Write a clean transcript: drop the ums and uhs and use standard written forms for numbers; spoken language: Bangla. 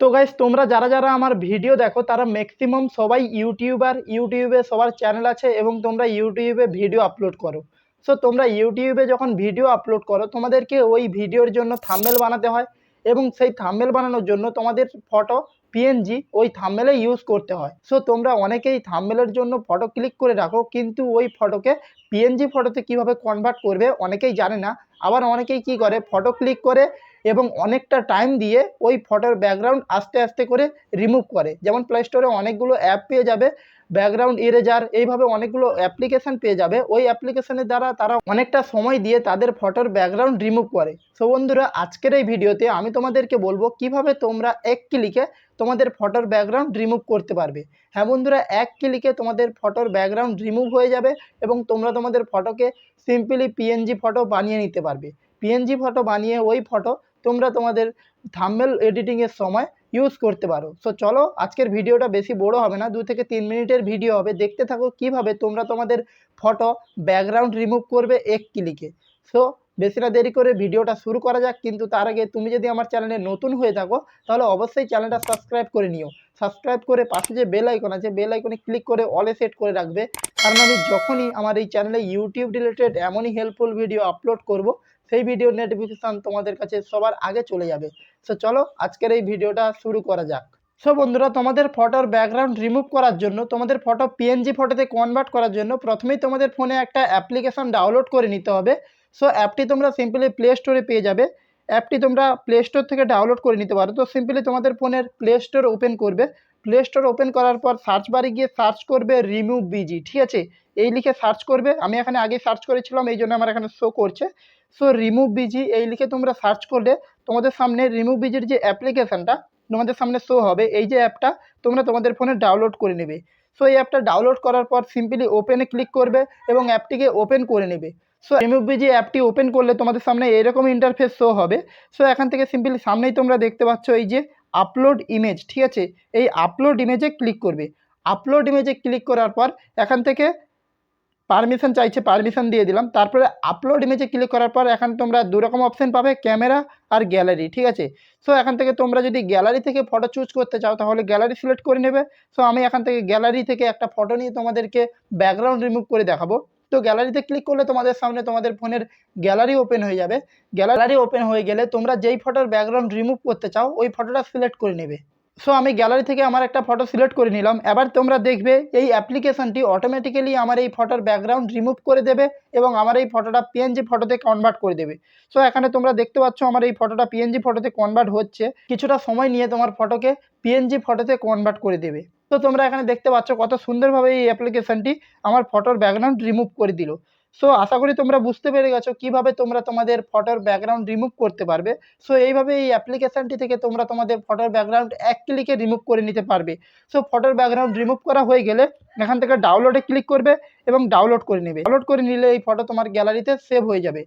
তো গাইস তোমরা যারা যারা আমার ভিডিও দেখো তারা ম্যাক্সিমাম সবাই ইউটিউবার, ইউটিউবে সবার চ্যানেল আছে এবং তোমরা ইউটিউবে ভিডিও আপলোড করো। সো তোমরা ইউটিউবে যখন ভিডিও আপলোড করো তোমাদেরকে ওই ভিডিওর জন্য থাম্বনেল বানাতে হয় এবং সেই থাম্বনেল বানানোর জন্য তোমাদের ফটো পিএনজি ওই থাম্বনেলে ইউজ করতে হয়। সো তোমরা অনেকেই থাম্বনেলের জন্য ফটো ক্লিক করে রাখো, কিন্তু ওই ফটোকে পিএনজি ফটোতে কীভাবে কনভার্ট করবে অনেকেই জানে না। আবার অনেকেই কী করে, ফটো ক্লিক করে এবং অনেকটা টাইম দিয়ে ওই ফটোর ব্যাকগ্রাউন্ড আস্তে আস্তে করে রিমুভ করে। যেমন প্লে স্টোরে অনেকগুলো অ্যাপ পেয়ে যাবে, ব্যাকগ্রাউন্ড ইরেজার, এইভাবে অনেকগুলো অ্যাপ্লিকেশান পেয়ে যাবে। ওই অ্যাপ্লিকেশানের দ্বারা তারা অনেকটা সময় দিয়ে তাদের ফটোর ব্যাকগ্রাউন্ড রিমুভ করে। সো বন্ধুরা, আজকের এই ভিডিওতে আমি তোমাদেরকে বলবো কিভাবে তোমরা এক ক্লিকে তোমাদের ফটোর ব্যাকগ্রাউন্ড রিমুভ করতে পারবে। হ্যাঁ বন্ধুরা, এক ক্লিকে তোমাদের ফটোর ব্যাকগ্রাউন্ড রিমুভ হয়ে যাবে এবং তোমরা তোমাদের ফটোকে সিম্পলি পিএনজি ফটো বানিয়ে নিতে পারবে। পিএনজি ফটো বানিয়ে ওই ফটো তোমরা তোমাদের থাম্বনেল এডিটিংয়ের সময় ইউজ করতে পারো। সো চলো, আজকের ভিডিওটা বেশি বড় হবে না, 2 থেকে 3 মিনিটের ভিডিও হবে। দেখতে থাকো কিভাবে তোমরা তোমাদের ফটো ব্যাকগ্রাউন্ড রিমুভ করবে এক ক্লিকে। সো বেশি না দেরি করে ভিডিওটা শুরু করা যাক। কিন্তু তার আগে তুমি যদি আমার চ্যানেলে নতুন হয়ে থাকো তাহলে অবশ্যই চ্যানেলটা সাবস্ক্রাইব করে নিও। সাবস্ক্রাইব করে পাশে যে বেল আইকন আছে, বেল আইকনে ক্লিক করে অলে সেট করে রাখবে, কারণ আমি যখনই আমার এই চ্যানেলে ইউটিউব রিলেটেড এমনই হেল্পফুল ভিডিও আপলোড করব সেই ভিডিওর নোটিফিকেশান তোমাদের কাছে সবার আগে চলে যাবে। সো চলো, আজকের এই ভিডিওটা শুরু করা যাক। সো বন্ধুরা, তোমাদের ফটোর ব্যাকগ্রাউন্ড রিমুভ করার জন্য, তোমাদের ফটো পিএনজি ফটোতে কনভার্ট করার জন্য প্রথমেই তোমাদের ফোনে একটা অ্যাপ্লিকেশান ডাউনলোড করে নিতে হবে। সো অ্যাপটি তোমরা সিম্পলি প্লে স্টোরে পেয়ে যাবে। অ্যাপটি তোমরা প্লে স্টোর থেকে ডাউনলোড করে নিতে পারো। তো সিম্পলি তোমাদের ফোনের প্লে স্টোর ওপেন করবে। প্লে স্টোর ওপেন করার পর সার্চ বারে গিয়ে সার্চ করবে রিমুভ বিজি, ঠিক আছে? এই লিখে সার্চ করবে। আমি এখানে আগে সার্চ করেছিলাম, এই জন্য আমার এখানে শো করছে। সো রিমুভ বিজি এই লিখে তোমরা সার্চ করলে তোমাদের সামনে রিমুভ বিজির যে অ্যাপ্লিকেশানটা তোমাদের সামনে শো হবে। এই যে অ্যাপটা তোমরা তোমাদের ফোনে ডাউনলোড করে নেবে। সো এই অ্যাপটা ডাউনলোড করার পর সিম্পলি ওপেনে ক্লিক করবে এবং অ্যাপটিকে ওপেন করে নেবে। সো রিমুভ বিজি অ্যাপটি ওপেন করলে তোমাদের সামনে এরকম ইন্টারফেস শো হবে। সো এখান থেকে সিম্পলি সামনেই তোমরা দেখতে পাচ্ছ এই যে আপলোড ইমেজ, ঠিক আছে? এই আপলোড ইমেজে ক্লিক করবে। আপলোড ইমেজে ক্লিক করার পর এখান থেকে পারমিশন চাইছে, পারমিশন দিয়ে দিলাম। তারপরে আপলোড ইমেজে ক্লিক করার পর এখানে তোমরা 2 রকম অপশন পাবে, ক্যামেরা আর গ্যালারি, ঠিক আছে? সো এখান থেকে তোমরা যদি গ্যালারি থেকে ফটো চুজ করতে চাও তাহলে গ্যালারি সিলেক্ট করে নেবে। সো আমি এখান থেকে গ্যালারি থেকে একটা ফটো নিয়ে তোমাদেরকে ব্যাকগ্রাউন্ড রিমুভ করে দেখাবো। তো গ্যালারিতে ক্লিক করলে তোমাদের সামনে তোমাদের ফোনের গ্যালারি ওপেন হয়ে যাবে। গ্যালারি ওপেন হয়ে গেলে তোমরা যেই ফটোর ব্যাকগ্রাউন্ড রিমুভ করতে চাও ওই ফটোটা সিলেক্ট করে নেবে। সো আমি গ্যালারি থেকে আমার একটা ফটো সিলেক্ট করে নিলাম। এবার তোমরা দেখবে এই অ্যাপ্লিকেশানটি অটোমেটিক্যালি আমার এই ফটোর ব্যাকগ্রাউন্ড রিমুভ করে দেবে এবং আমার এই ফটোটা পিএনজি ফটোতে কনভার্ট করে দেবে। সো এখানে তোমরা দেখতে পাচ্ছ আমার এই ফটোটা পিএনজি ফটোতে কনভার্ট হচ্ছে। কিছুটা সময় নিয়ে তোমার ফটোকে পিএনজি ফটোতে কনভার্ট করে দেবে। তো তোমরা এখানে দেখতে পাচ্ছ কত সুন্দরভাবে এই অ্যাপ্লিকেশানটি আমার ফটোর ব্যাকগ্রাউন্ড রিমুভ করে দিল। সো আশা করি তোমরা বুঝতে পেরে গেছো কীভাবে তোমরা তোমাদের ফটোর ব্যাকগ্রাউন্ড রিমুভ করতে পারবে। সো এইভাবে এই অ্যাপ্লিকেশানটি থেকে তোমরা তোমাদের ফটোর ব্যাকগ্রাউন্ড এক ক্লিকে রিমুভ করে নিতে পারবে। সো ফটোর ব্যাকগ্রাউন্ড রিমুভ করা হয়ে গেলে এখান থেকে ডাউনলোডে ক্লিক করবে এবং ডাউনলোড করে নেবে। ডাউনলোড করে নিলে এই ফটো তোমার গ্যালারিতে সেভ হয়ে যাবে।